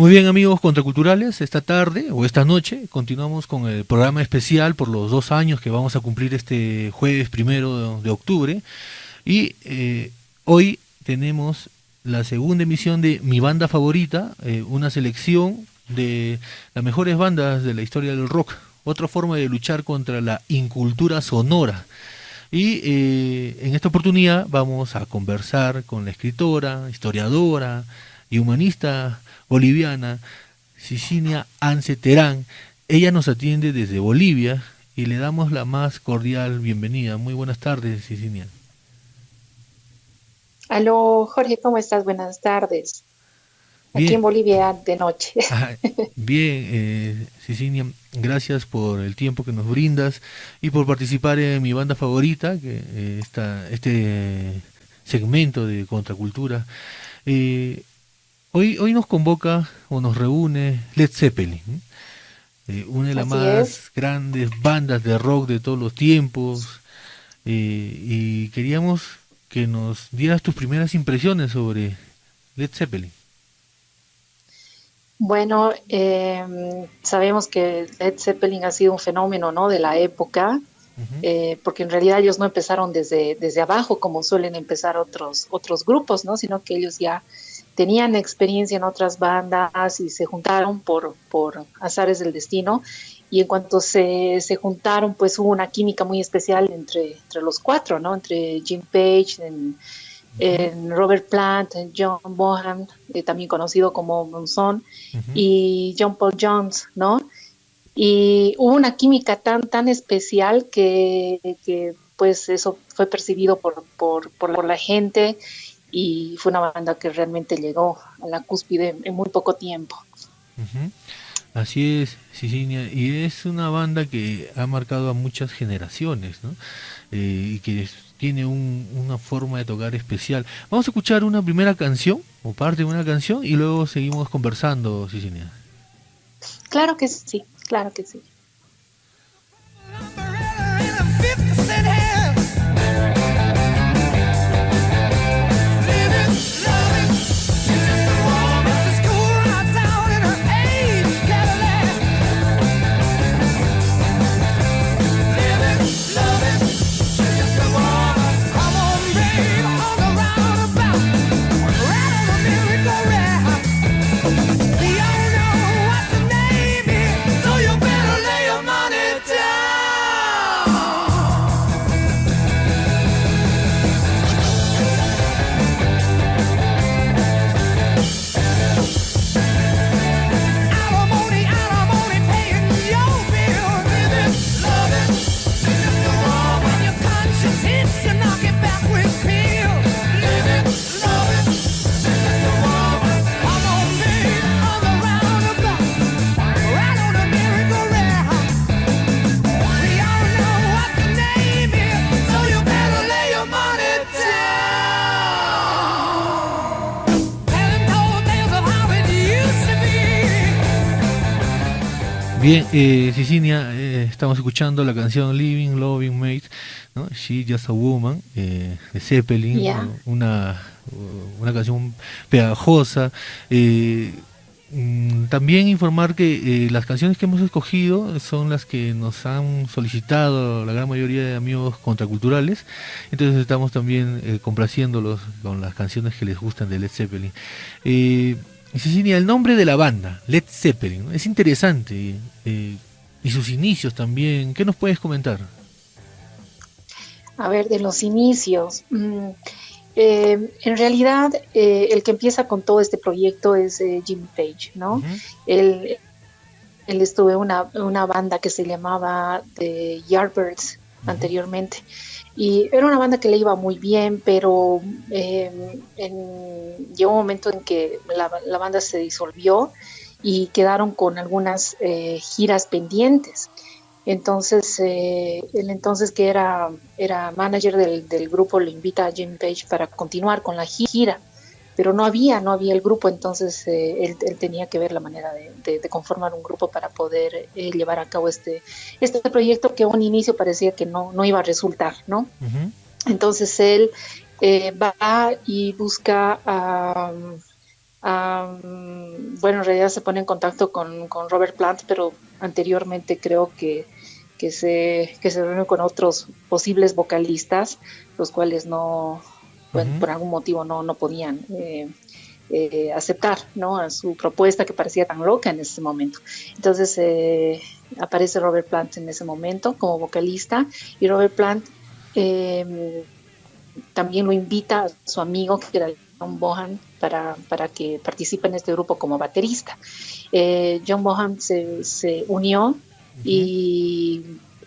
Muy bien, amigos contraculturales, esta tarde o esta noche continuamos con el programa especial por los 2 años que vamos a cumplir este jueves 1 de octubre. Y hoy tenemos la segunda emisión de Mi Banda Favorita, una selección de las mejores bandas de la historia del rock, otra forma de luchar contra la incultura sonora. Y en esta oportunidad vamos a conversar con la escritora, historiadora y humanista boliviana Cicinia Ance Terán. Ella nos atiende desde Bolivia y le damos la más cordial bienvenida. Muy buenas tardes, Cicinia. Aló, Jorge, ¿cómo estás? Buenas tardes. Aquí Bien, en Bolivia de noche. ah, bien, Cicinia, gracias por el tiempo que nos brindas y por participar en mi banda favorita, que este segmento de contracultura. Eh, hoy nos convoca o nos reúne Led Zeppelin, ¿no? Una de las Así es. más grandes bandas de rock de todos los tiempos, y queríamos que nos dieras tus primeras impresiones sobre Led Zeppelin. Bueno, sabemos que Led Zeppelin ha sido un fenómeno, ¿no? De la época, Ujú. porque en realidad ellos no empezaron desde abajo como suelen empezar otros grupos, ¿no? Sino que ellos ya tenían experiencia en otras bandas y se juntaron por azares del destino. Y en cuanto se juntaron, pues hubo una química muy especial entre los cuatro, ¿no? Entre Jim Page, Ujú. en Robert Plant, en John Bonham, también conocido como Monzón, Ujú. y John Paul Jones, ¿no? Y hubo una química tan especial que pues eso fue percibido por la gente y fue una banda que realmente llegó a la cúspide en muy poco tiempo. Ujú. Así es, Cicilia, y es una banda que ha marcado a muchas generaciones, ¿no? Y que tiene una forma de tocar especial. Vamos a escuchar una primera canción, o parte de una canción, y luego seguimos conversando, Cicilia. Claro que sí, claro que sí. Bien, Cicilia, estamos escuchando la canción Living, Loving Mate, ¿no? She's Just a Woman, de Zeppelin, Ya. una canción pegajosa. También informar que las canciones que hemos escogido son las que nos han solicitado la gran mayoría de amigos contraculturales, entonces estamos también complaciéndolos con las canciones que les gustan de Led Zeppelin. Eh, Cecilia, el nombre de la banda, Led Zeppelin, ¿no? Es interesante, y sus inicios también. ¿Qué nos puedes comentar? A ver, de los inicios. En realidad, el que empieza con todo este proyecto es Jimmy Page, ¿no? Ujú. Él, él estuvo en una banda que se llamaba The Yardbirds Ujú. anteriormente. Y era una banda que le iba muy bien, pero llegó un momento en que la banda se disolvió y quedaron con algunas giras pendientes. Entonces, el entonces que era manager del grupo lo invita a Jimmy Page para continuar con la gira, pero no había el grupo, entonces él tenía que ver la manera de conformar un grupo para poder llevar a cabo este proyecto que a un inicio parecía que no iba a resultar, ¿no? Ujú. Entonces él va y busca Bueno, en realidad se pone en contacto con Robert Plant, pero anteriormente creo que se reúne con otros posibles vocalistas, los cuales no, bueno, Ujú. por algún motivo no podían aceptar, ¿no?, a su propuesta que parecía tan loca en ese momento. Entonces aparece Robert Plant en ese momento como vocalista, y Robert Plant eh, también lo invita a su amigo, que era John Bonham, para que participe en este grupo como baterista. John Bonham se unió, Ujú. y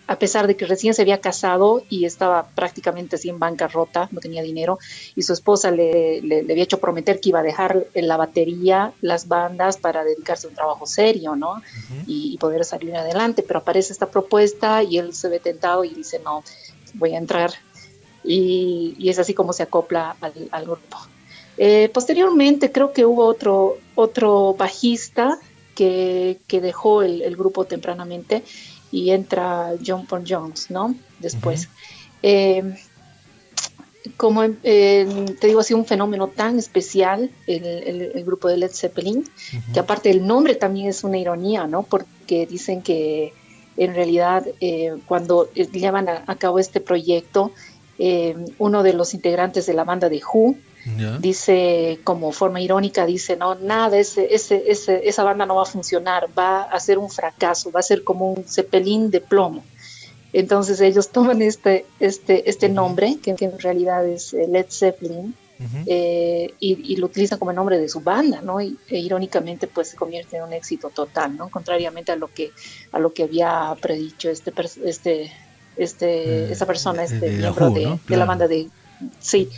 a pesar de que recién se había casado y estaba prácticamente así en bancarrota, no tenía dinero, y su esposa le había hecho prometer que iba a dejar la batería, las bandas, para dedicarse a un trabajo serio, ¿no? Ujú. Y poder salir adelante. Pero aparece esta propuesta y él se ve tentado y dice, no, voy a entrar, y es así como se acopla al grupo. Posteriormente creo que hubo otro bajista que dejó el grupo tempranamente, y entra John Paul Jones, ¿no? Ujú. Después. Eh, como te digo, ha sido un fenómeno tan especial el grupo de Led Zeppelin, que Ujú. aparte el nombre también es una ironía, ¿no? Porque dicen que en realidad cuando llevan a cabo este proyecto, uno de los integrantes de la banda de Who Ya. dice, como forma irónica, dice, no, nada, esa banda no va a funcionar, va a ser un fracaso, va a ser como un Zeppelin de plomo. Entonces ellos toman este Ujú. nombre, que en realidad es Led Zeppelin, Ujú. y lo utilizan como el nombre de su banda, ¿no? Irónicamente, pues se convierte en un éxito total, ¿no? Contrariamente a lo que había predicho esta persona, este De la miembro Who, ¿no? de la Claro. banda de... Sí.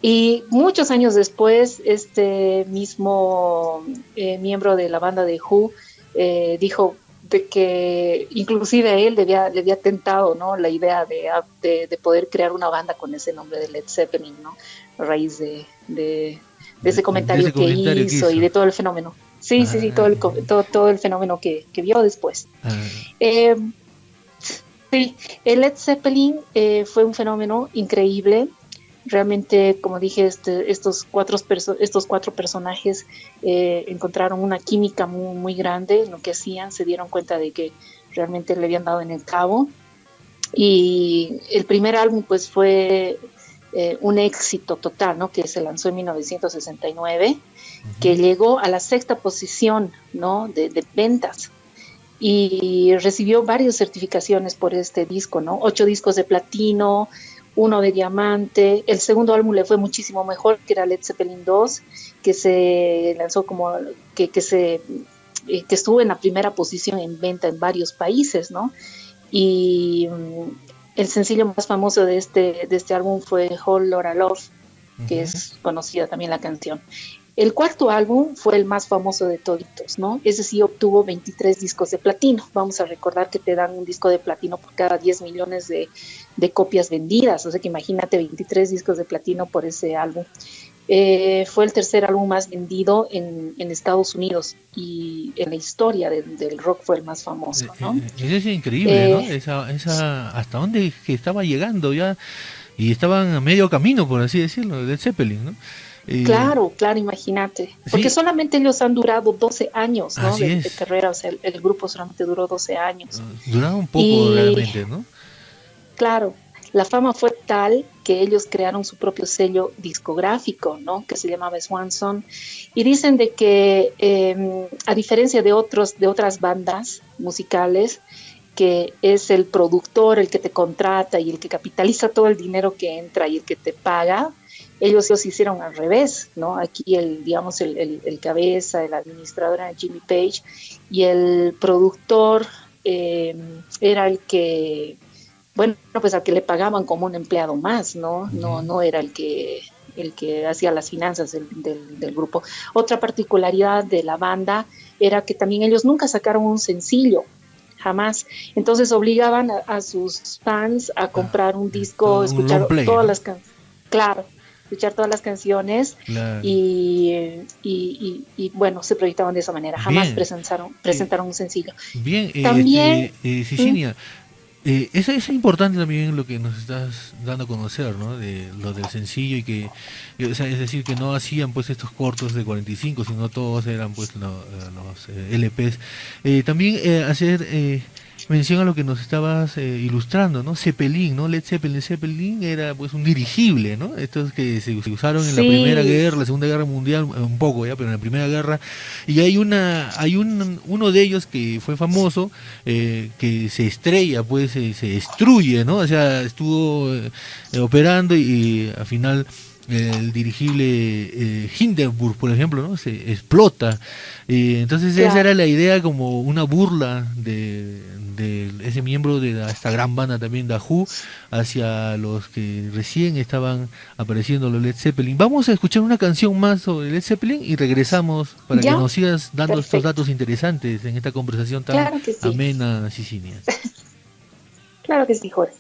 Y muchos años después, este mismo miembro de la banda de Who dijo de que inclusive a él le había tentado, ¿no?, la idea de poder crear una banda con ese nombre de Led Zeppelin, ¿no?, a raíz de ese De ese comentario que comentario que hizo y hizo. de todo el fenómeno. Sí, sí, sí, Ah, todo el fenómeno que vio después. ah, Eh, sí, el Led Zeppelin fue un fenómeno increíble. Realmente, como dije, estos cuatro personajes encontraron una química muy grande en lo que hacían, se dieron cuenta de que realmente le habían dado en el clavo. Y el primer álbum pues fue un éxito total, ¿no?, que se lanzó en 1969, que ujú. llegó a la sexta posición, ¿no?, de ventas, y recibió varias certificaciones por este disco, ¿no? 8 discos de platino, uno de diamante. El segundo álbum le fue muchísimo mejor, que era Led Zeppelin 2, que se lanzó como que estuvo en la primera posición en venta en varios países, ¿no? Y el sencillo más famoso de este álbum fue Whole Lotta Love, que Ujú. es conocida también la canción. El cuarto álbum fue el más famoso de toditos, ¿no? Ese sí obtuvo 23 discos de platino. Vamos a recordar que te dan un disco de platino por cada 10 millones de copias vendidas. O sea que imagínate 23 discos de platino por ese álbum. Fue el tercer álbum más vendido en Estados Unidos, y en la historia del rock fue el más famoso, ¿no? Eso es increíble, ¿no? Eh, Hasta dónde que estaba llegando ya, y estaban a medio camino, por así decirlo, del Zeppelin, ¿no? Eh, Claro, claro, imagínate, porque sí, solamente ellos han durado 12 años, ¿no?, así de es. carrera. O sea, el grupo solamente duró 12 años. Duraba un poco Y realmente, ¿no? claro, la fama fue tal que ellos crearon su propio sello discográfico, ¿no?, que se llamaba Swanson. Y dicen de que, a diferencia de otras bandas musicales, que es el productor el que te contrata y el que capitaliza todo el dinero que entra y el que te paga, ellos los hicieron al revés, ¿no? Aquí digamos, el cabeza, el administrador era Jimmy Page, y el productor eh, era el que, bueno, pues al que le pagaban como un empleado más, ¿no? No, Ujú. no era el que hacía las finanzas del grupo. Otra particularidad de la banda era que también ellos nunca sacaron un sencillo, jamás. Entonces obligaban a sus fans a Ah, comprar un disco, todo un long escuchar play, todas ¿no? las canciones, claro, escuchar todas las canciones, Claro. y bueno, se proyectaban de esa manera. Jamás Bien, eh, presentaron un sencillo. bien, También, ¿mm? Cecilia. eso es importante también lo que nos estás dando a conocer, ¿no? De lo del sencillo o sea, es decir, que no hacían pues estos cortos de 45, sino todos eran pues los LPs. También hacer mención a lo que nos estabas ilustrando, ¿no? Zeppelin, ¿no? Led Zeppelin. Zeppelin era pues un dirigible, ¿no? Estos que se usaron en la Primera Sí, Guerra, la Segunda Guerra Mundial, un poco ya, pero en la Primera Guerra. Y hay uno de ellos que fue famoso, que se estrella, pues se destruye, ¿no? O sea, estuvo operando y al final el dirigible Hindenburg, por ejemplo, ¿no? Se explota. Entonces esa claro. era la idea, como una burla de ese miembro de esta gran banda también, The Who, hacia los que recién estaban apareciendo los Led Zeppelin. Vamos a escuchar una canción más sobre Led Zeppelin y regresamos para que Ya, nos sigas dando estos perfecto. datos interesantes en esta conversación tan Claro que sí, amena, Cicinia. claro que sí, Jorge.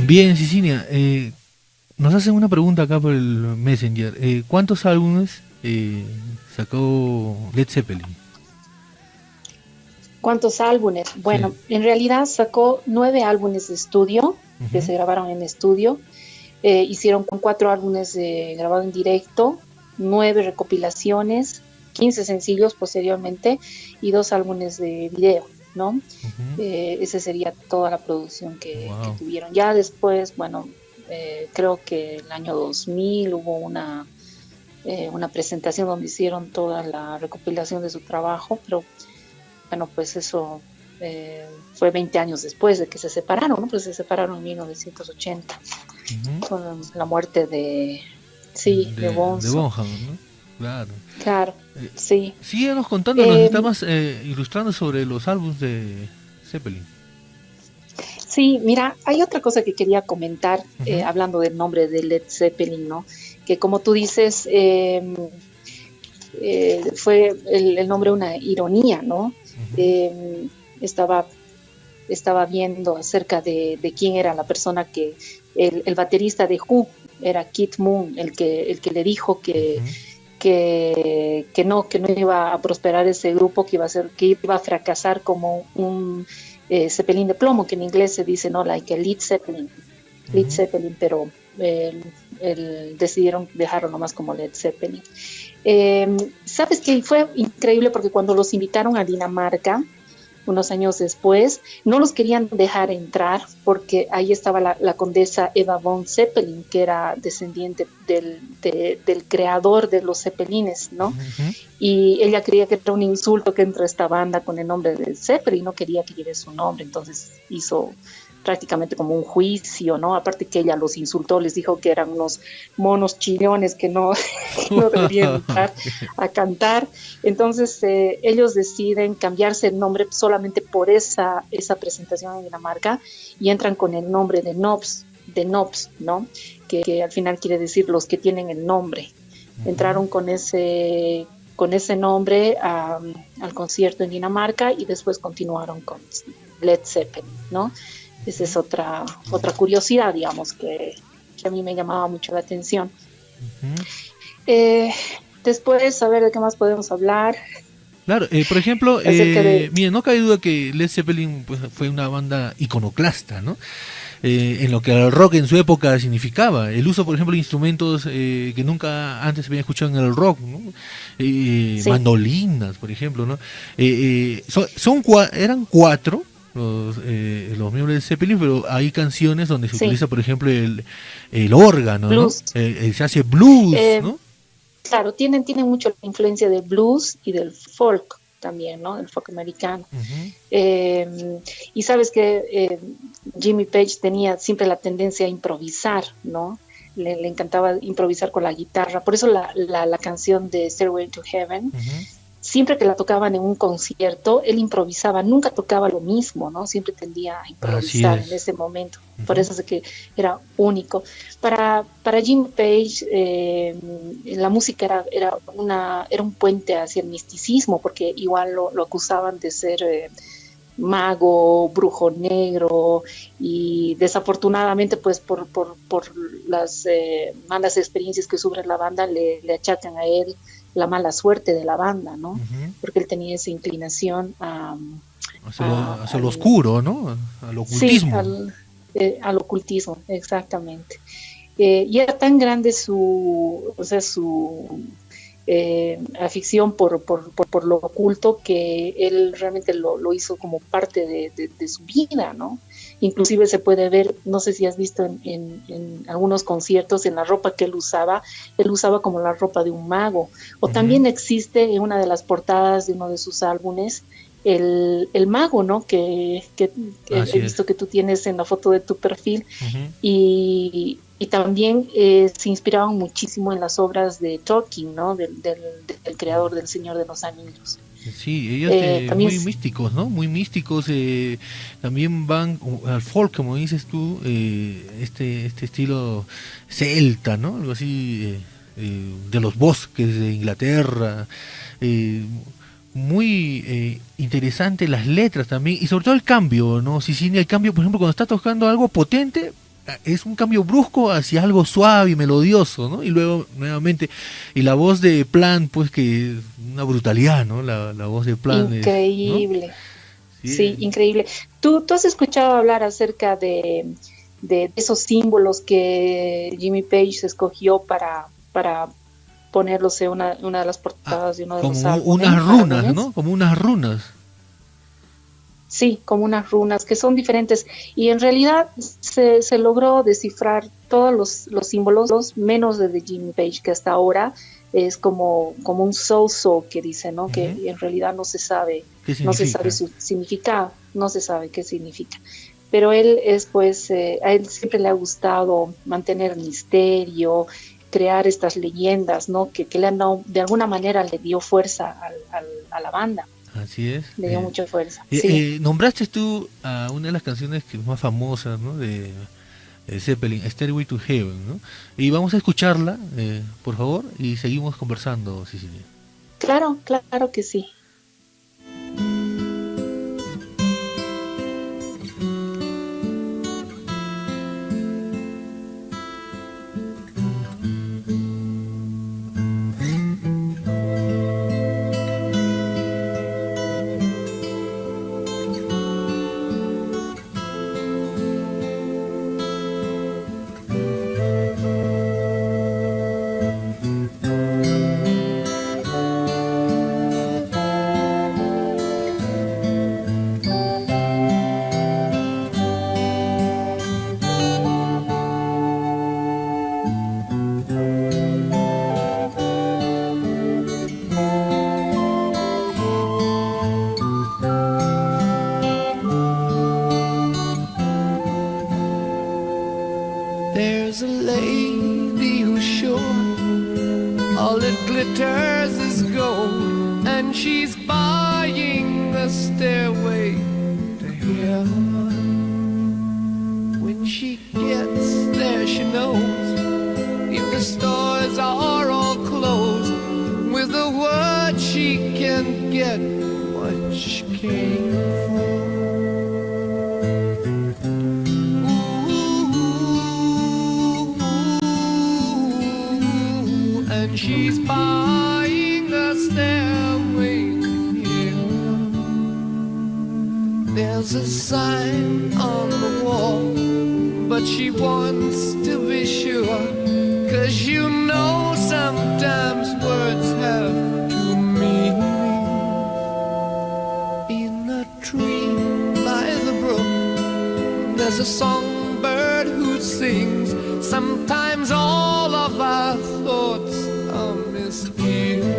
Bien, Cicinia, nos hacen una pregunta acá por el Messenger. ¿Cuántos álbumes sacó Led Zeppelin? ¿Cuántos álbumes? Sí. Bueno, en realidad sacó 9 álbumes de estudio que Ujú, se grabaron en estudio. Hicieron con 4 álbumes grabados en directo, 9 recopilaciones, 15 sencillos posteriormente y 2 álbumes de video, ¿no? ujú. Esa sería toda la producción que Wow. tuvieron. Ya después, bueno, creo que el año 2000 hubo una presentación donde hicieron toda la recopilación de su trabajo, pero bueno, pues eso eh, fue 20 años después de que se separaron, ¿no? Pues se separaron en 1980 Ujú. con la muerte sí, de De Bonzo. Bonham, ¿no? Claro. Claro, Eh, sí. Síguenos contando, nos Eh, estabas ilustrando sobre los álbumes de Zeppelin. sí, mira, hay otra cosa que quería comentar, Ujú, hablando del nombre de Led Zeppelin, ¿no? Que como tú dices, fue el nombre una ironía, ¿no? ujú, Eh, estaba, estaba viendo acerca de quién era la persona el baterista de Who, era Keith Moon, el que le dijo ujú, que no iba a prosperar ese grupo, que iba a fracasar como un Zeppelin de plomo, que en inglés se dice, ¿no? Like a Lead ujú. Zeppelin, pero decidieron dejarlo nomás como Led Zeppelin. ¿Sabes qué? Fue increíble porque cuando los invitaron a Dinamarca, unos años después, no los querían dejar entrar porque ahí estaba la condesa Eva von Zeppelin, que era descendiente del creador de los Zeppelines, ¿no? Ujú. Y ella creía que era un insulto que entró esta banda con el nombre de Zeppelin, no quería que lleve su nombre, entonces hizo prácticamente como un juicio, ¿no? Aparte que ella los insultó, les dijo que eran unos monos chillones que no, que no deberían entrar a cantar. Entonces ellos deciden cambiarse el nombre solamente por esa presentación en Dinamarca y entran con el nombre de Nobs, ¿no? Que al final quiere decir los que tienen el nombre. Ujú. Entraron con ese nombre al concierto en Dinamarca y después continuaron con Led Zeppelin, ¿no? Esa es otra curiosidad, digamos, que a mí me llamaba mucho la atención. Ujú. Eh, Después, a ver de qué más podemos hablar Claro, por ejemplo, acerca de... mira, no cabe duda que Led Zeppelin pues, fue una banda iconoclasta, ¿no? En lo que el rock en su época significaba. El uso, por ejemplo, de instrumentos que nunca antes se había escuchado en el rock, ¿no? Sí, Mandolinas, por ejemplo, ¿no? Eran cuatro los miembros de Zeppelin, pero hay canciones donde se sí, utiliza, por ejemplo, el órgano, ¿no? blues. Se hace blues, Eh, ¿no? claro, tienen mucho la influencia del blues y del folk también, ¿no? Del folk americano. Ujú. Y sabes que Jimmy Page tenía siempre la tendencia a improvisar, ¿no? Le encantaba improvisar con la guitarra. Por eso la canción de Stairway to Heaven, Ujú. siempre que la tocaban en un concierto, él improvisaba, nunca tocaba lo mismo, ¿no? Siempre tendía a Así improvisar en es. ese momento. Por Ujú. eso es que era único. Para Jimmy Page, la música era un puente hacia el misticismo, porque igual lo acusaban de ser mago, brujo negro, y desafortunadamente pues por las malas experiencias que sufre la banda le achacan a él la mala suerte de la banda, ¿no? Ujú. Porque él tenía esa inclinación Hacia lo oscuro, ¿no? Al sí, ocultismo. al ocultismo, exactamente. Y era tan grande o sea, su afición por lo oculto que él realmente lo hizo como parte de su vida, ¿no? Inclusive se puede ver, no sé si has visto en algunos conciertos, en la ropa que él usaba como la ropa de un mago. O Ujú. también existe en una de las portadas de uno de sus álbumes el mago, ¿no? Que he Así es. visto que tú tienes en la foto de tu perfil Ujú. y también se inspiraban muchísimo en las obras de Tolkien, ¿no? Del creador del Señor de los Anillos. Sí, ellos También, muy místicos, ¿no? Muy místicos. También van al folk, como dices tú, este estilo celta, ¿no? Algo así de los bosques de Inglaterra. eh, Muy interesante las letras también y sobre todo el cambio, ¿no? Sí, sí, el cambio, por ejemplo, cuando está tocando algo potente, es un cambio brusco hacia algo suave y melodioso, ¿no? Y luego nuevamente, y la voz de Plan, pues que es una brutalidad, ¿no? La voz de Plan es, ¿no? increíble, Sí, sí, increíble. ¿Tú has escuchado hablar acerca de esos símbolos que Jimmy Page escogió para ponerlos en una de las ah, portadas de uno de como los unas runas, álbumes? ¿no? Como unas runas. Sí, como unas runas que son diferentes. Y en realidad se logró descifrar todos los símbolos, menos de Jimmy Page, que hasta ahora es como un so-so que dice, ¿no? Ujú. Que en realidad ¿Qué no se sabe significa? su significado, no se sabe qué significa. Pero él es, pues, a él siempre le ha gustado mantener el misterio, crear estas leyendas, ¿no? Que le han dado, de alguna manera le dio fuerza a la banda, Así es. le dio mucha fuerza, sí. Nombraste tú a una de las canciones que más famosas, ¿no? De Zeppelin, Stairway to Heaven, ¿no? Y vamos a escucharla, por favor, y seguimos conversando, Cecilia. Claro, claro que sí. All that glitters is gold, and she's buying a stairway to heaven. When she gets there, she knows if the stores are all closed, with a word she can get what she came for. Ooh, and she's buying a stairway to heaven. There's a sign on the wall, but she wants to be sure, 'cause you know sometimes words have two meanings. In a tree by the brook, there's a songbird who sings. Sometimes all of our thoughts are misgiven.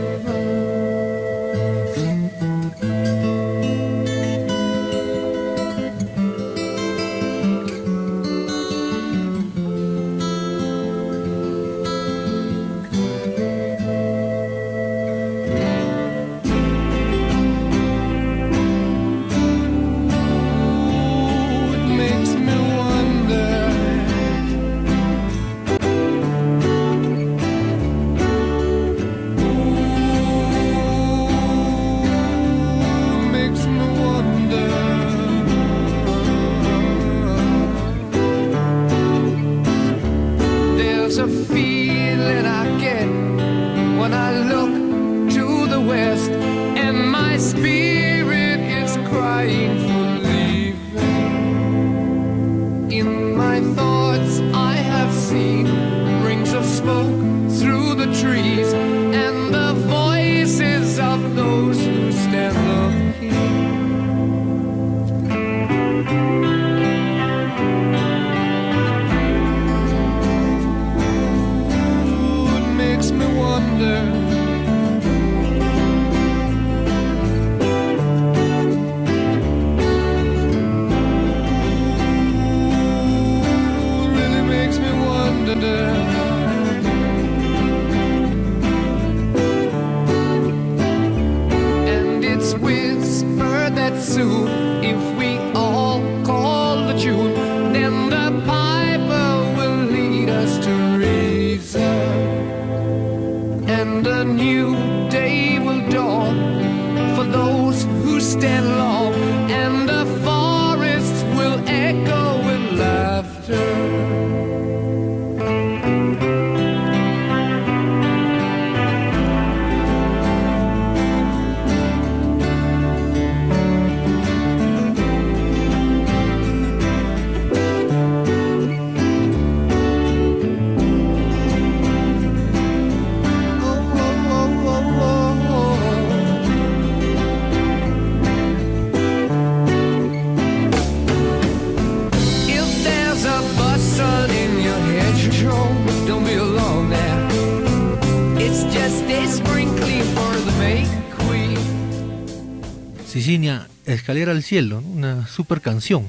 Sicilia, Escalera al Cielo, ¿no? Una super canción.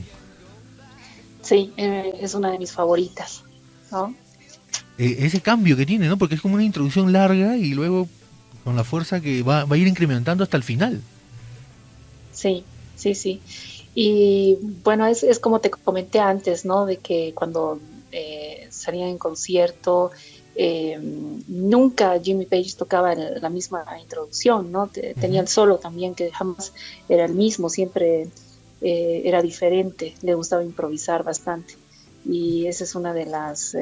Sí, es una de mis favoritas, ¿no? Ese cambio que tiene, ¿no? Porque es como una introducción larga y luego con la fuerza que va a ir incrementando hasta el final. Sí, sí, sí. Y bueno, es como te comenté antes, ¿no? De que cuando salía en concierto, nunca Jimmy Page tocaba la misma introducción, ¿no? Tenía el solo también, que jamás era el mismo, siempre era diferente, le gustaba improvisar bastante. Y esa es una de las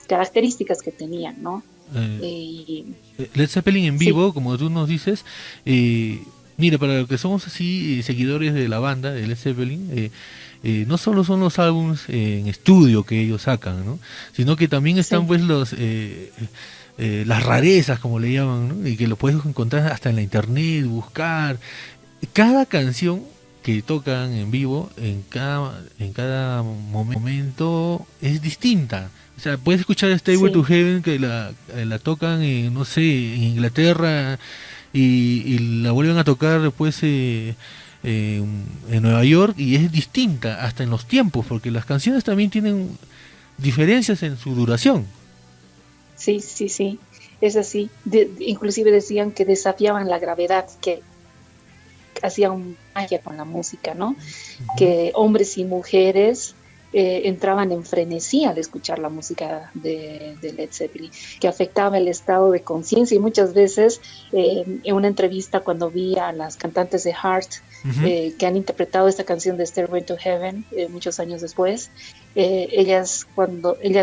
características que tenía, ¿no? Led Zeppelin en vivo, sí, como tú nos dices, mira, para los que somos así seguidores de la banda de Led Zeppelin, no solo son los álbumes en estudio que ellos sacan, ¿no? Sino que también están, sí, pues las rarezas, como le llaman, ¿no? Y que lo puedes encontrar hasta en la internet, buscar. Cada canción que tocan en vivo, en cada momento es distinta. O sea, puedes escuchar Stairway to Heaven, que la tocan en, no sé, en Inglaterra, y la vuelven a tocar después en Nueva York, y es distinta hasta en los tiempos, porque las canciones también tienen diferencias en su duración. Sí, sí, sí. es así. Inclusive decían que desafiaban la gravedad, que hacían magia con la música, ¿no? Que hombres y mujeres entraban en frenesí al escuchar la música de Led Zeppelin, que afectaba el estado de conciencia. Y muchas veces en una entrevista cuando vi a las cantantes de Heart que han interpretado esta canción de Stairway to Heaven muchos años después, ellas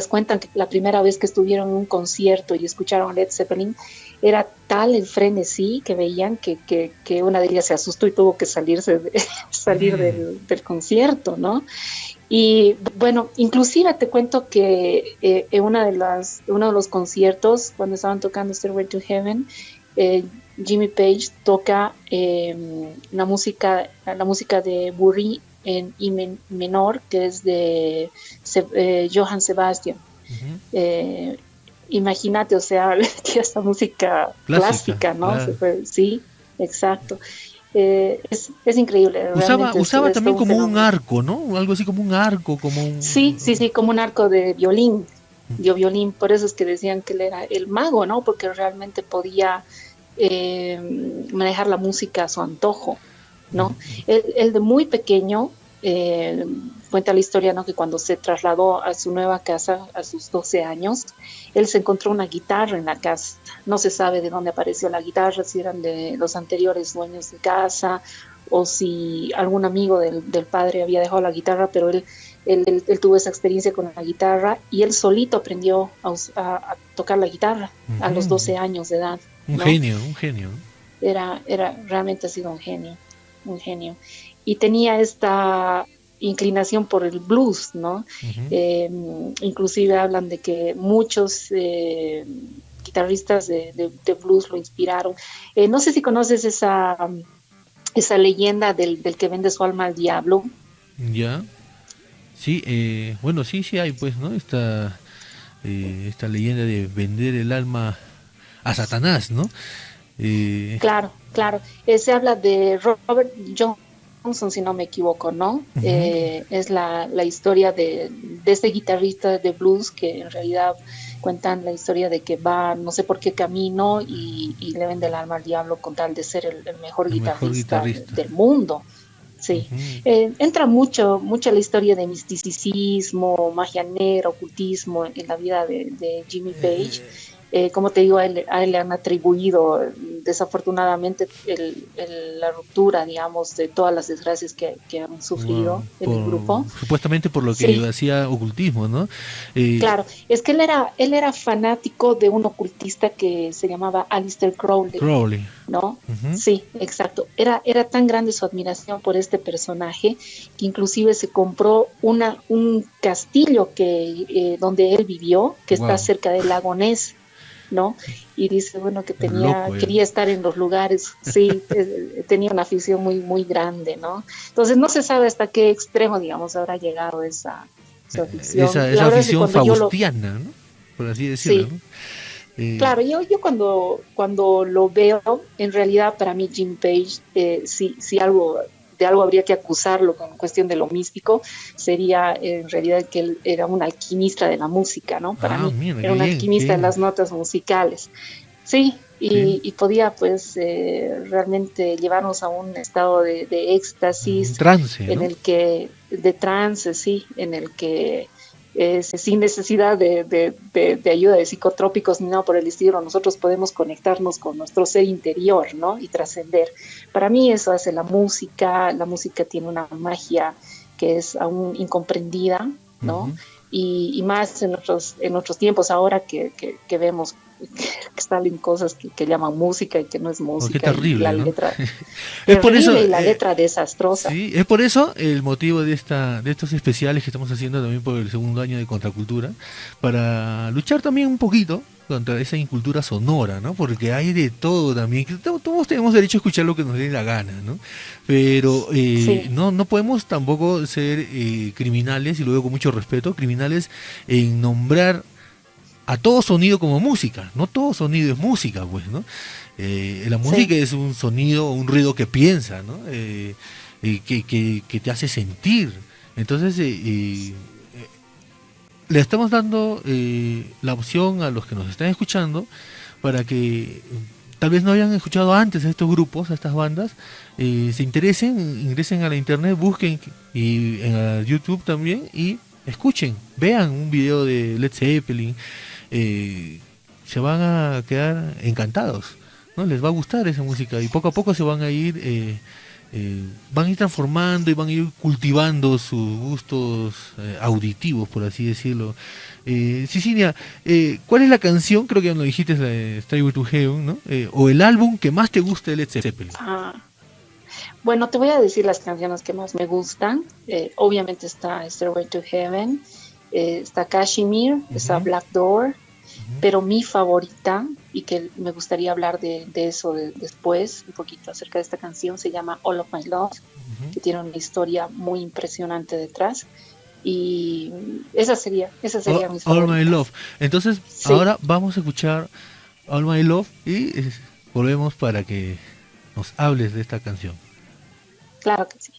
cuentan que la primera vez que estuvieron en un concierto y escucharon Led Zeppelin, era tal el frenesí que veían que una de ellas se asustó y tuvo que salir del concierto, ¿no? Y bueno, inclusive te cuento que en uno de los conciertos, cuando estaban tocando Stairway to Heaven, Jimmy Page toca la música de Burry en I menor, que es de Johann Sebastian. Imagínate, o sea, que esta música clásica, ¿no? Claro. Sí, exacto. Es increíble. Usaba también como un arco, ¿no? Algo así como un arco, como un... Sí, como un arco de violín. Por eso es que decían que él era el mago, ¿no? Porque realmente podía manejar la música a su antojo, ¿no? Él de muy pequeño cuenta la historia, ¿no? Que cuando se trasladó a su nueva casa a sus 12 años, él se encontró una guitarra en la casa. No se sabe de dónde apareció la guitarra, si eran de los anteriores dueños de casa o si algún amigo del padre había dejado la guitarra, pero él tuvo esa experiencia con la guitarra y él solito aprendió a tocar la guitarra a los 12 años de edad, ¿no? Un genio. Era realmente ha sido un genio. Y tenía esta inclinación por el blues, ¿no? Inclusive hablan de que muchos guitarristas de blues lo inspiraron. No sé si conoces esa leyenda del que vende su alma al diablo. Ya. Sí, bueno, sí hay, pues, ¿no? Esta leyenda de vender el alma a Satanás, ¿no? Claro. Se habla de Robert Johnson, si no me equivoco, ¿no? Es la historia de este guitarrista de blues que en realidad cuentan la historia de que va no sé por qué camino y le vende el alma al diablo con tal de ser el mejor guitarrista del mundo. Sí, entra mucho la historia de misticismo, magia negra, ocultismo en la vida de Jimmy Page. Como te digo, a él le han atribuido desafortunadamente la ruptura, digamos, de todas las desgracias que han sufrido en el grupo. Supuestamente por lo que hacía ocultismo, ¿no? Claro, es que él era fanático de un ocultista que se llamaba Aleister Crowley. ¿No? Sí, exacto. Era tan grande su admiración por este personaje que inclusive se compró un castillo donde él vivió, que está cerca del lago Ness, ¿no? Y dice, bueno, que quería estar en los lugares, sí, tenía una afición muy, muy grande, ¿no? Entonces no se sabe hasta qué extremo, digamos, habrá llegado esa afición. Esa afición faustiana, ¿no? Por así decirlo, sí. ¿no? Claro, yo cuando lo veo, en realidad para mí Jim Page, si de algo habría que acusarlo con cuestión de lo místico, sería en realidad que él era un alquimista de la música, ¿no? Para mí, mira, era un alquimista de las notas musicales. Sí, y podía pues realmente llevarnos a un estado de éxtasis, trance, ¿no? en el que sin necesidad de ayuda de psicotrópicos ni nada por el estilo, nosotros podemos conectarnos con nuestro ser interior, ¿no? Y trascender. Para mí eso hace la música tiene una magia que es aún incomprendida, ¿no? Y más en otros tiempos ahora que vemos que salen cosas que llaman música y que no es música. Qué terrible, la ¿no? letra Es por eso, y la letra desastrosa. Sí, es por eso el motivo de estos especiales que estamos haciendo también por el segundo año de Contracultura, para luchar también un poquito contra esa incultura sonora, ¿no? Porque hay de todo también, que todos tenemos derecho a escuchar lo que nos dé la gana, ¿no? Pero no podemos tampoco ser criminales, y lo digo con mucho respeto, criminales en nombrar a todo sonido como música. No todo sonido es música, pues, ¿no? La música es un sonido, un ruido que piensa, ¿no? Que te hace sentir. Entonces, le estamos dando la opción a los que nos están escuchando para que tal vez no hayan escuchado antes a estos grupos, a estas bandas, se interesen, ingresen a la internet, busquen y en YouTube también y escuchen, vean un video de Led Zeppelin, se van a quedar encantados, ¿no? Les va a gustar esa música y poco a poco se van a ir transformando y van a ir cultivando sus gustos auditivos, por así decirlo. Cecilia, ¿cuál es la canción, creo que ya lo dijiste, es la de Stairway to Heaven, ¿no? O el álbum que más te gusta de Led Zeppelin? Bueno, te voy a decir las canciones que más me gustan. Obviamente está Stairway to Heaven, está Kashmir, está Black Door, pero mi favorita, y que me gustaría hablar de eso después, un poquito acerca de esta canción, se llama All of My Love, que tiene una historia muy impresionante detrás. Y esa sería mi favorita. All My Love. Entonces, sí. Ahora vamos a escuchar All My Love y volvemos para que nos hables de esta canción. Claro que sí.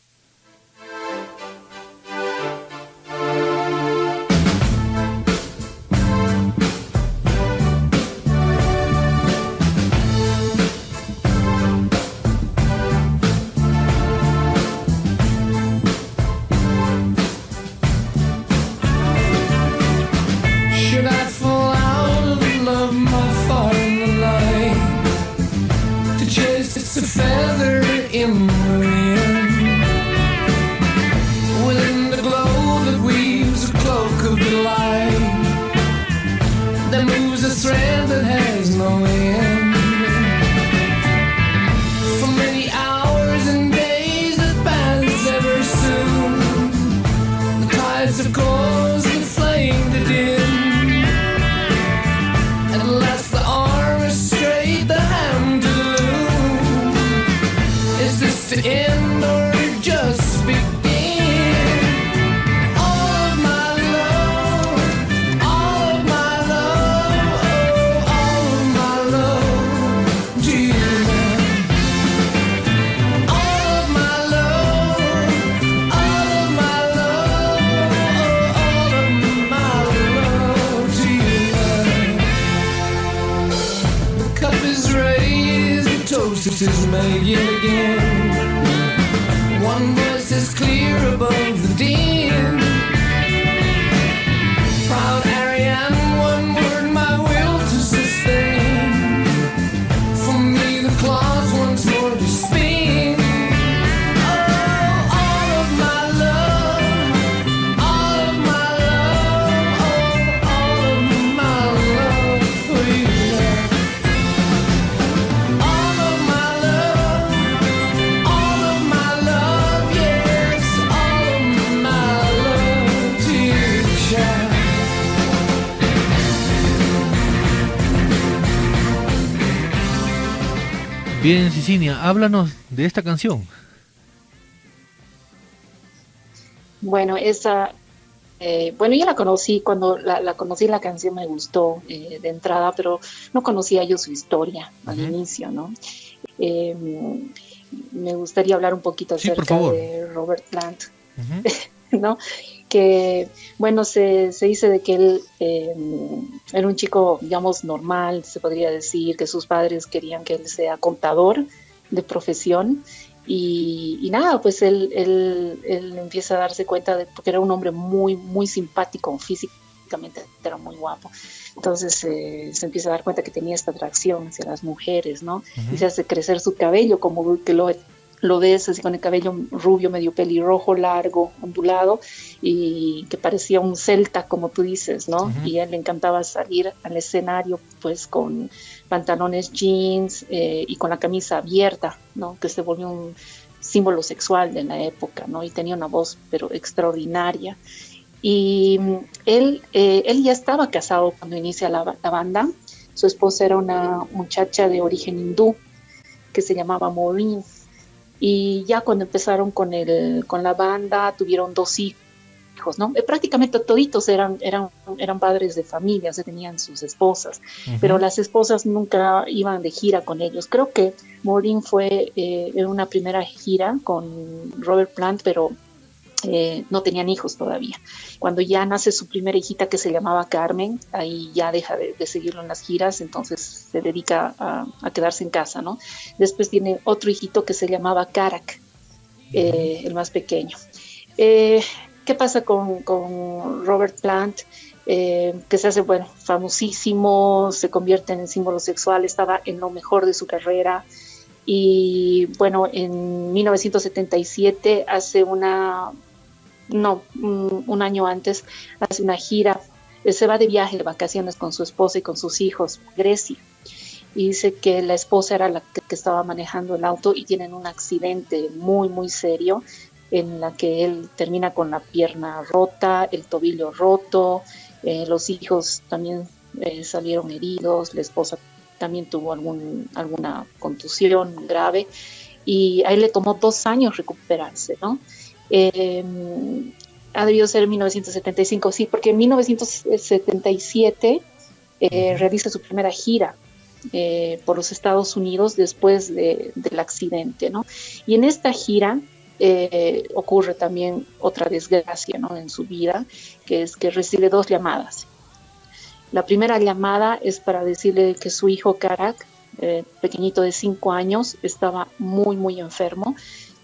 Is made yet again. One voice is clear above the din. Proud Ariane, one word my will to sustain. For me the cloth once more to spin. Oh, all of my love, all of my love, oh, all of my love for you. Bien, Cecilia, háblanos de esta canción. Bueno, yo la conocí, cuando la conocí la canción me gustó de entrada, pero no conocía yo su historia al inicio, ¿no? Me gustaría hablar un poquito acerca de Robert Plant, ¿no? Que, bueno, se dice de que él era un chico, digamos, normal, se podría decir, que sus padres querían que él sea contador de profesión y nada, pues él empieza a darse cuenta de, porque era un hombre muy, muy simpático, físicamente era muy guapo, entonces se empieza a dar cuenta que tenía esta atracción hacia las mujeres, ¿no? Y se hace crecer su cabello, como que lo ves así con el cabello rubio, medio pelirrojo, largo, ondulado, y que parecía un celta, como tú dices, ¿no? Y a él le encantaba salir al escenario, pues, con pantalones jeans y con la camisa abierta, ¿no? Que se volvió un símbolo sexual de la época, ¿no? Y tenía una voz, pero extraordinaria. Y él ya estaba casado cuando inicia la banda. Su esposa era una muchacha de origen hindú que se llamaba Maureen. Y ya cuando empezaron con la banda, tuvieron 2 hijos, ¿no? Prácticamente toditos eran padres de familia, se tenían sus esposas, pero las esposas nunca iban de gira con ellos. Creo que Maureen fue en una primera gira con Robert Plant, pero no tenían hijos todavía. Cuando ya nace su primera hijita, que se llamaba Carmen, ahí ya deja de seguirlo en las giras, entonces se dedica a quedarse en casa, ¿no? Después tiene otro hijito que se llamaba Karak, el más pequeño. ¿Qué pasa con Robert Plant? Que se hace, bueno, famosísimo, se convierte en símbolo sexual, estaba en lo mejor de su carrera. Y bueno, en 1977 hace un año antes, hace una gira, se va de viaje, de vacaciones con su esposa y con sus hijos a Grecia. Y dice que la esposa era la que estaba manejando el auto y tienen un accidente muy, muy serio en la que él termina con la pierna rota, el tobillo roto, los hijos también salieron heridos, la esposa también tuvo alguna contusión grave y a él le tomó 2 años recuperarse, ¿no? Ha debido ser en 1975, sí, porque en 1977 realiza su primera gira por los Estados Unidos después del accidente, ¿no? Y en esta gira ocurre también otra desgracia, ¿no?, en su vida, que es que recibe 2 llamadas. La primera llamada es para decirle que su hijo Karak, pequeñito de 5 años, estaba muy, muy enfermo.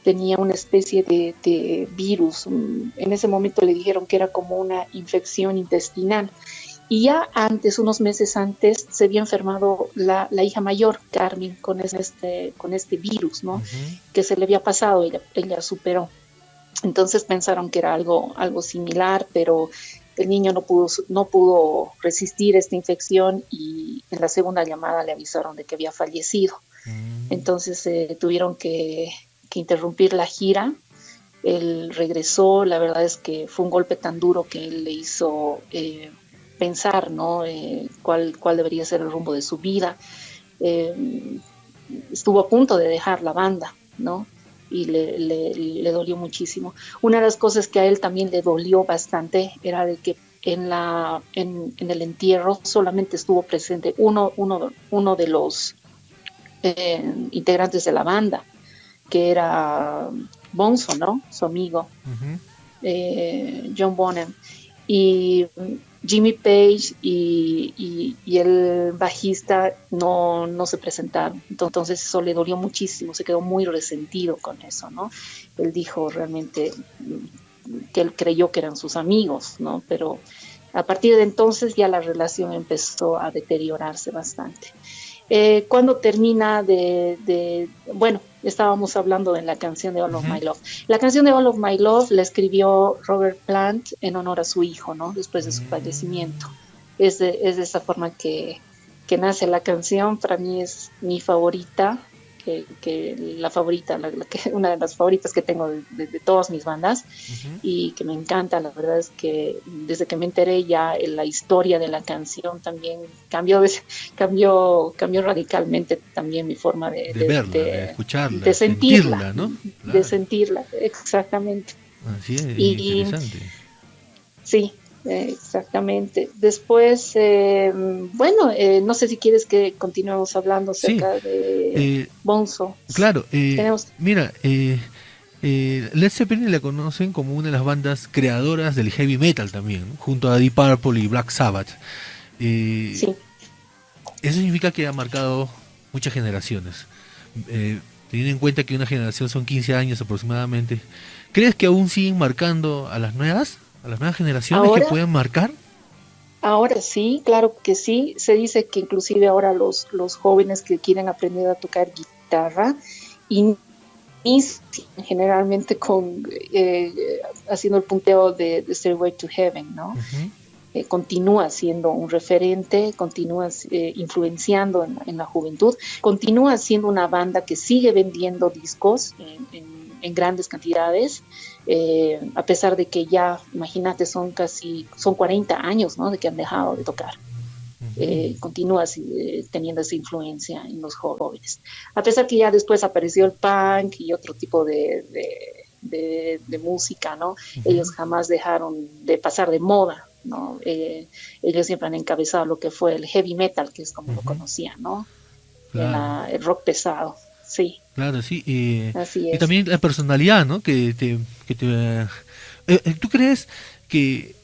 Tenía una especie de virus. En ese momento le dijeron que era como una infección intestinal. Y ya antes, unos meses antes, se había enfermado la hija mayor, Carmen, con este virus, ¿no? Que se le había pasado, ella superó. Entonces pensaron que era algo similar, pero el niño no pudo resistir esta infección y en la segunda llamada le avisaron de que había fallecido. Entonces tuvieron que interrumpir la gira. Él regresó, la verdad es que fue un golpe tan duro que él le hizo pensar, ¿no?, cuál debería ser el rumbo de su vida. Estuvo a punto de dejar la banda, ¿no? Y le dolió muchísimo. Una de las cosas que a él también le dolió bastante era de que en el entierro solamente estuvo presente uno de los integrantes de la banda, que era Bonzo, ¿no?, su amigo, John Bonham, y Jimmy Page y el bajista no se presentaron. Entonces eso le dolió muchísimo, se quedó muy resentido con eso, ¿no? Él dijo realmente que él creyó que eran sus amigos, ¿no? Pero a partir de entonces ya la relación empezó a deteriorarse bastante. Cuando termina bueno, estábamos hablando de la canción de All of My Love. La canción de All of My Love la escribió Robert Plant en honor a su hijo, ¿no?, después de su fallecimiento. Es de esa forma que nace la canción. Para mí es mi favorita, la favorita, una de las favoritas que tengo de todas mis bandas, y que me encanta. La verdad es que desde que me enteré ya la historia de la canción también cambió radicalmente también mi forma de verla, de escucharla, de sentirla, ¿no? Claro. De sentirla, exactamente. Así es, interesante. Sí, exactamente. Después, bueno, no sé si quieres que continuemos hablando acerca de Bonzo. Claro, mira, Led Zeppelin la conocen como una de las bandas creadoras del heavy metal también, ¿no?, junto a Deep Purple y Black Sabbath. Sí. Eso significa que ha marcado muchas generaciones. Teniendo en cuenta que una generación son 15 años aproximadamente, ¿crees que aún siguen marcando a las nuevas generaciones que pueden marcar? Ahora sí, claro que sí. Se dice que inclusive ahora los jóvenes que quieren aprender a tocar guitarra inician generalmente haciendo el punteo de Stairway to Heaven, ¿no? Continúa siendo un referente, continúa influenciando en la juventud, continúa siendo una banda que sigue vendiendo discos en grandes cantidades, a pesar de que ya, imagínate, son 40 años, ¿no?, de que han dejado de tocar. Continúa teniendo esa influencia en los jóvenes, a pesar que ya después apareció el punk y otro tipo de música, ¿no? Ellos jamás dejaron de pasar de moda, ¿no? Ellos siempre han encabezado lo que fue el heavy metal, que es como lo conocían, ¿no? Claro. El rock pesado, sí. Claro, sí. Así es. Y también la personalidad, ¿no?, que te ¿Tú crees que,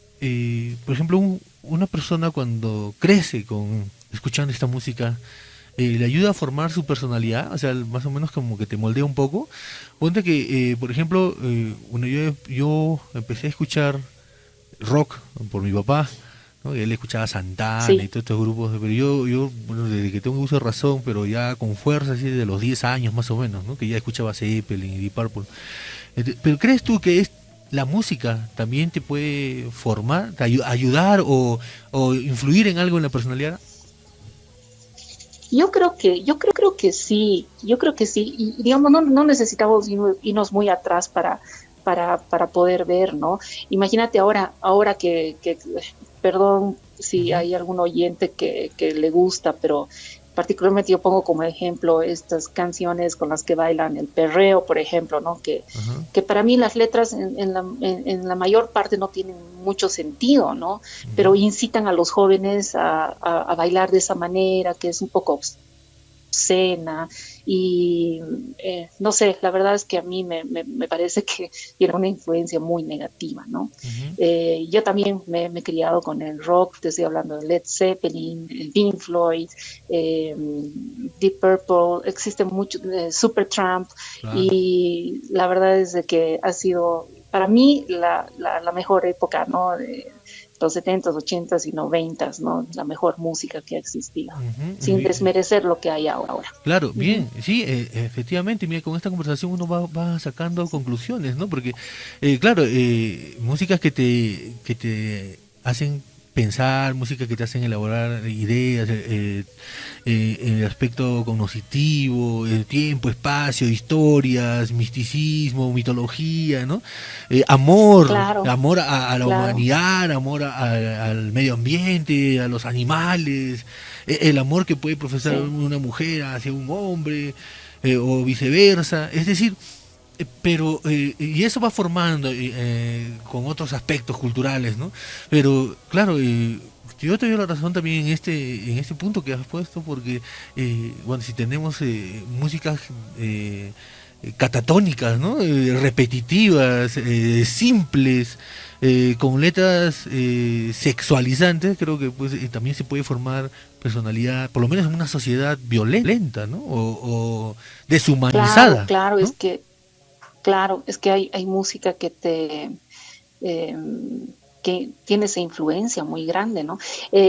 por ejemplo, una persona cuando crece con escuchando esta música, le ayuda a formar su personalidad? O sea, más o menos como que te moldea un poco. Ponte que, por ejemplo, bueno, yo empecé a escuchar rock por mi papá, ¿no? Y él escuchaba Santana y Sí, todos estos grupos, pero bueno, desde que tengo uso de razón, pero ya con fuerza, así de los 10 años más o menos, ¿no? Que ya escuchaba Zeppelin y Deep Purple. Pero ¿crees tú que la música también te puede formar, ayudar o influir en algo en la personalidad? yo creo que sí, y digamos, no necesitamos irnos muy atrás para poder ver, ¿no? Imagínate ahora perdón si Ujú, hay algún oyente que le gusta, pero particularmente yo pongo como ejemplo estas canciones con las que bailan el perreo, por ejemplo, ¿no? ajá, Que para mí las letras en la mayor parte no tienen mucho sentido, ¿no? ujú. Pero incitan a los jóvenes a bailar de esa manera, que es un poco cena y no sé, la verdad es que a mí me parece que tiene una influencia muy negativa, ¿no? Ujú, Yo también me he criado con el rock, te estoy hablando de Led Zeppelin, el Pink Floyd, eh, Deep Purple, existe mucho, Supertramp, claro. y la verdad es de que ha sido para mí la mejor época, ¿no? De los 70s, 80s y 90s, ¿no? La mejor música que ha existido, Ujú, sin desmerecer lo que hay ahora. claro, Ujú. bien, sí, efectivamente, mira, con esta conversación uno va sacando conclusiones, ¿no? Porque, claro, músicas que te hacen pensar, música que te hacen elaborar ideas, en el aspecto cognoscitivo, tiempo, espacio, historias, misticismo, mitología, ¿no? Amor, Claro, amor a la claro, humanidad, amor al medio ambiente, a los animales, el amor que puede profesar sí, una mujer hacia un hombre, o viceversa. Es decir, pero y eso va formando con otros aspectos culturales, ¿no? Pero claro, yo te doy la razón también en este punto que has puesto, porque bueno, si tenemos músicas catatónicas, ¿no? Repetitivas, simples, con letras sexualizantes, creo que pues también se puede formar personalidad, por lo menos en una sociedad violenta, ¿no? O claro, deshumanizada, claro, ¿no? claro, es que hay música eh, que tiene esa influencia muy grande, ¿no?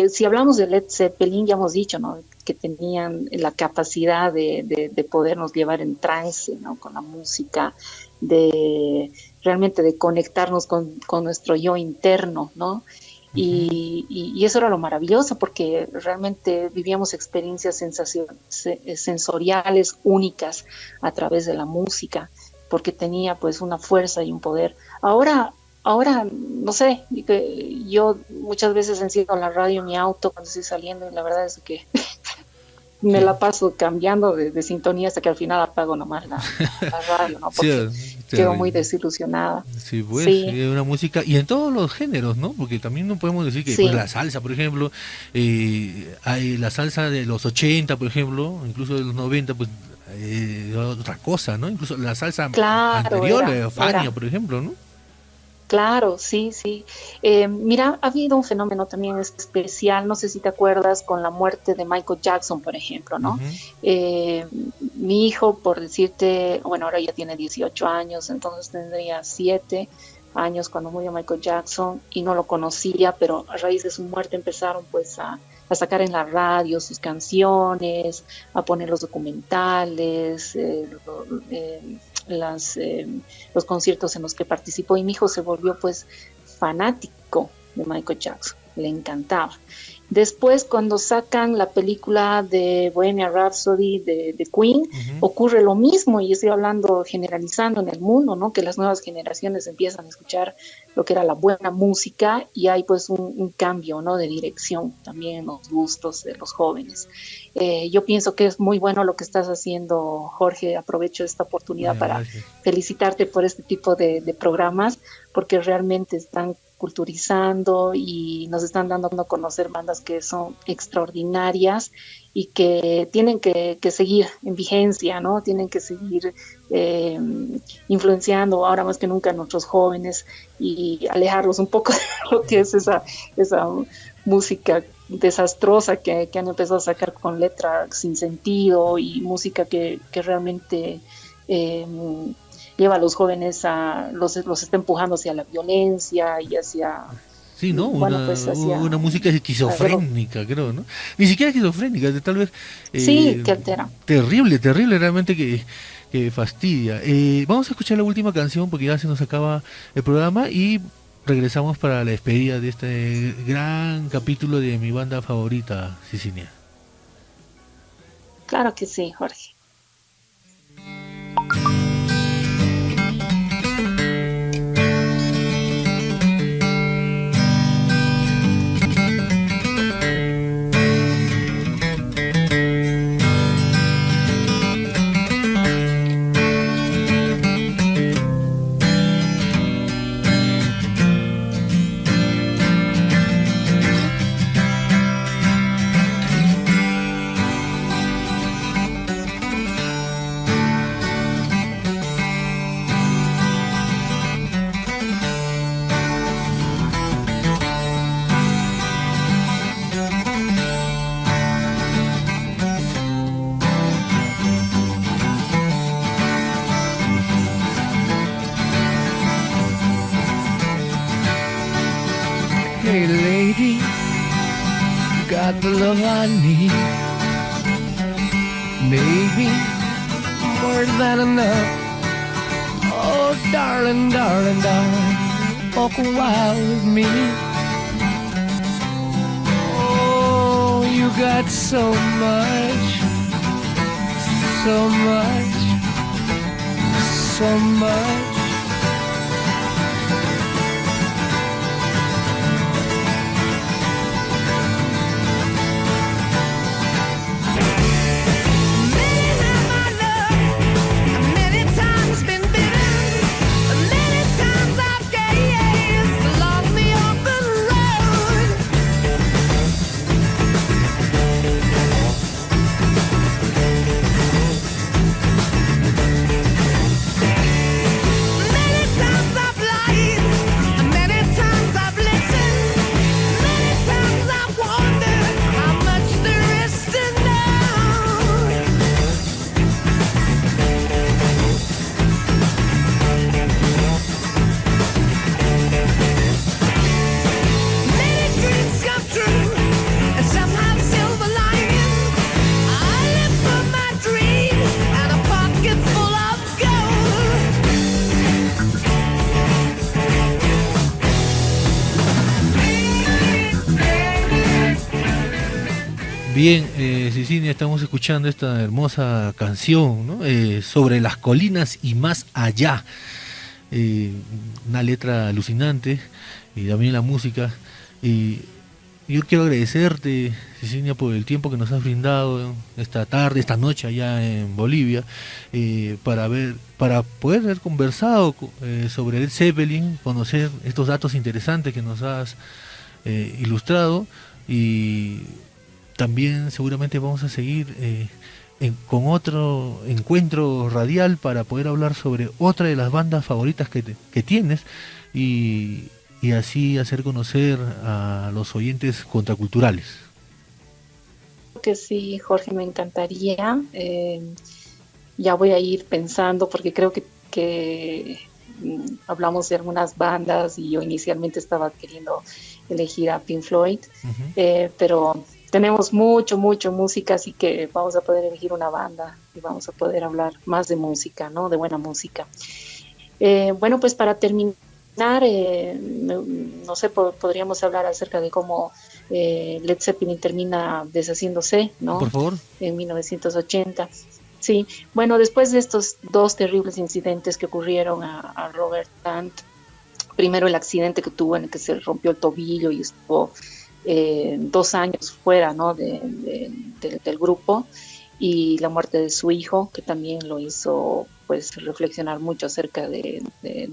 Si hablamos de Led Zeppelin, ya hemos dicho, ¿no? Que tenían la capacidad de podernos llevar en trance, ¿no? Con la música, de realmente de conectarnos con nuestro yo interno, ¿no? Ujú. Y eso era lo maravilloso porque realmente vivíamos experiencias sensoriales únicas a través de la música, porque tenía pues una fuerza y un poder. Ahora, no sé, yo muchas veces enciendo la radio en mi auto cuando estoy saliendo y la verdad es que me Sí, la paso cambiando de sintonía hasta que al final apago nomás la radio, ¿no? sí, Porque quedo muy te- desilusionada. sí, pues, Sí, una música, y en todos los géneros, ¿no? Porque también no podemos decir que, pues, sí, la salsa, por ejemplo, hay la salsa de los 80 por ejemplo, incluso de los 90 pues, otra cosa, ¿no? Incluso la salsa claro, anterior, Fania, era. por ejemplo, ¿no? Claro, sí, sí. Mira, ha habido un fenómeno también especial, no sé si te acuerdas, con la muerte de Michael Jackson, por ejemplo, ¿no? Ujú, Eh, Mi hijo, por decirte, bueno, ahora ya tiene 18 años, entonces tendría 7 años cuando murió Michael Jackson y no lo conocía, pero a raíz de su muerte empezaron pues a sacar en la radio sus canciones, a poner los documentales, las, los conciertos en los que participó, y mi hijo se volvió pues fanático de Michael Jackson, le encantaba. Después, cuando sacan la película de Bohemian Rhapsody de Queen, ujú. ocurre lo mismo, y estoy hablando, generalizando en el mundo, ¿no? Que las nuevas generaciones empiezan a escuchar lo que era la buena música y hay pues un cambio, ¿no? De dirección también en los gustos de los jóvenes. Yo pienso que es muy bueno lo que estás haciendo, Jorge. Aprovecho esta oportunidad para Gracias. felicitarte por este tipo de programas, porque realmente están culturizando y nos están dando a conocer bandas que son extraordinarias y que tienen que seguir en vigencia, ¿no? Tienen que seguir eh, influenciando ahora más que nunca a nuestros jóvenes y alejarlos un poco de lo que es esa música desastrosa que han empezado a sacar con letras sin sentido y música que realmente eh, lleva a los jóvenes los está empujando hacia la violencia y hacia Sí, ¿no? bueno, pues hacia Una música esquizofrénica, creo, ¿no? Ni siquiera esquizofrénica, tal vez... sí, que altera. Terrible, terrible, realmente que fastidia. Vamos a escuchar la última canción porque ya se nos acaba el programa y regresamos para la despedida de este gran capítulo de mi banda favorita, Sicilia. Claro que sí, Jorge. Hey lady, got the love I need. Maybe more than enough. Oh darling, darling, darling, walk a while with me. Oh, you got so much, so much, so much. Bien, Cecilia, estamos escuchando esta hermosa canción, ¿no? Sobre las colinas y más allá. Una letra alucinante y también la música. Y yo quiero agradecerte, Cecilia, por el tiempo que nos has brindado esta tarde, esta noche allá en Bolivia, para poder haber conversado sobre Led Zeppelin, conocer estos datos interesantes que nos has ilustrado y también seguramente vamos a seguir con otro encuentro radial para poder hablar sobre otra de las bandas favoritas que tienes y así hacer conocer a los oyentes contraculturales. Que sí, Jorge, me encantaría. Ya voy a ir pensando porque creo que hablamos de algunas bandas y yo inicialmente estaba queriendo elegir a Pink Floyd, pero tenemos mucho música, así que vamos a poder elegir una banda y vamos a poder hablar más de música, ¿no? De buena música. Bueno, pues para terminar, no sé, podríamos hablar acerca de cómo Led Zeppelin termina deshaciéndose, ¿no? Por favor. En 1980. Sí, bueno, después de estos dos terribles incidentes que ocurrieron a Robert Plant, primero el accidente que tuvo en el que se rompió el tobillo y estuvo 2 años fuera, ¿no? del grupo, y la muerte de su hijo, que también lo hizo pues reflexionar mucho acerca de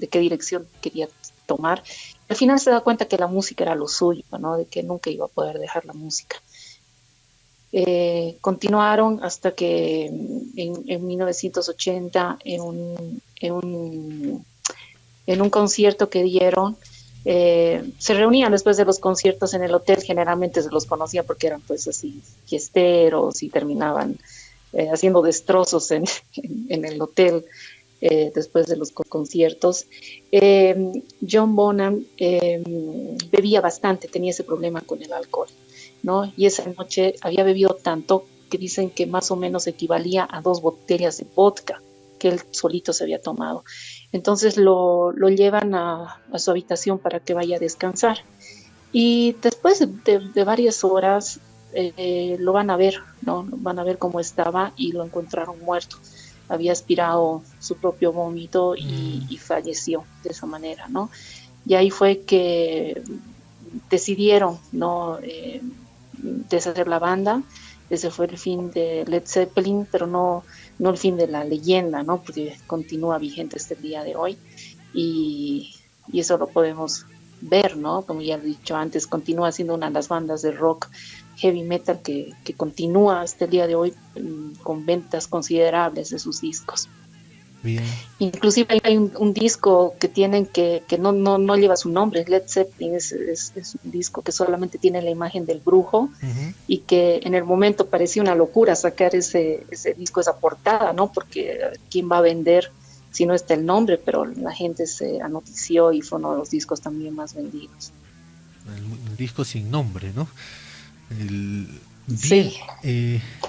qué dirección quería retomar. Al final se da cuenta que la música era lo suyo, ¿no? De que nunca iba a poder dejar la música. Continuaron hasta que en 1980, en un concierto que dieron, se reunían después de los conciertos en el hotel, generalmente se los conocía porque eran pues así fiesteros y terminaban haciendo destrozos en el hotel después de los conciertos. John Bonham bebía bastante, tenía ese problema con el alcohol, ¿no? Y esa noche había bebido tanto que dicen que más o menos equivalía a 2 botellas de vodka que él solito se había tomado. Entonces lo llevan a su habitación para que vaya a descansar. Y después de varias horas lo van a ver, ¿no? Van a ver cómo estaba y lo encontraron muerto. Había aspirado su propio vómito y falleció de esa manera, ¿no? Y ahí fue que decidieron, ¿no? Deshacer la banda. Ese fue el fin de Led Zeppelin, pero no el fin de la leyenda, ¿no? Porque continúa vigente hasta el día de hoy y eso lo podemos ver, ¿no? Como ya he dicho antes, continúa siendo una de las bandas de rock heavy metal que continúa hasta el día de hoy con ventas considerables de sus discos. Bien. Inclusive hay un disco que tienen que no lleva su nombre, Led Zeppelin, es un disco que solamente tiene la imagen del brujo, y que en el momento parecía una locura sacar ese disco, esa portada, ¿no? Porque ¿quién va a vender si no está el nombre? Pero la gente se anotició y fue uno de los discos también más vendidos. El disco sin nombre, ¿no? Sí.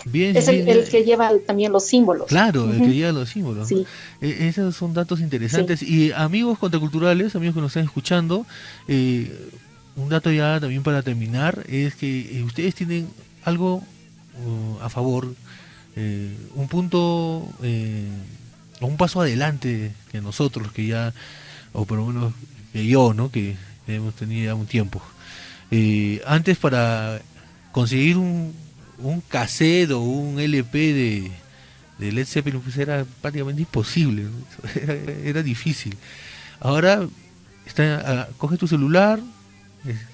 Bien, es el que lleva también los símbolos. Claro, el que lleva los símbolos, sí. ¿no? Esos son datos interesantes. Sí. Y amigos contraculturales, amigos que nos están escuchando, un dato ya también para terminar, es que ustedes tienen algo a favor, un punto o un paso adelante que nosotros, que ya, o por lo menos que yo, ¿no? Que hemos tenido ya un tiempo. Antes, para conseguir un cassette o un LP de Led Zeppelin, pues era prácticamente imposible, ¿no? Era difícil. Ahora coge tu celular,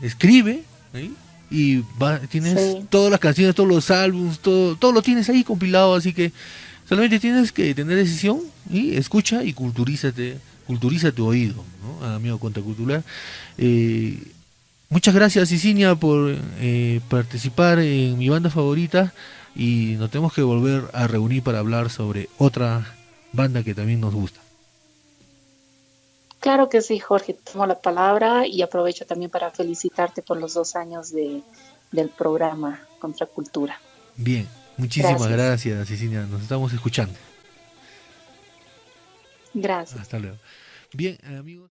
escribe, ¿sí? Y tienes todas las canciones, todos los álbumes, todo lo tienes ahí compilado, así que solamente tienes que tener decisión y escucha y culturiza tu oído, ¿no? Amigo contracultural. Muchas gracias, Cicinia, por participar en mi banda favorita, y nos tenemos que volver a reunir para hablar sobre otra banda que también nos gusta. Claro que sí, Jorge, tomo la palabra y aprovecho también para felicitarte por los 2 años del programa Contracultura. Bien, muchísimas gracias, Cicinia, nos estamos escuchando. Gracias. Hasta luego. Bien, amigos.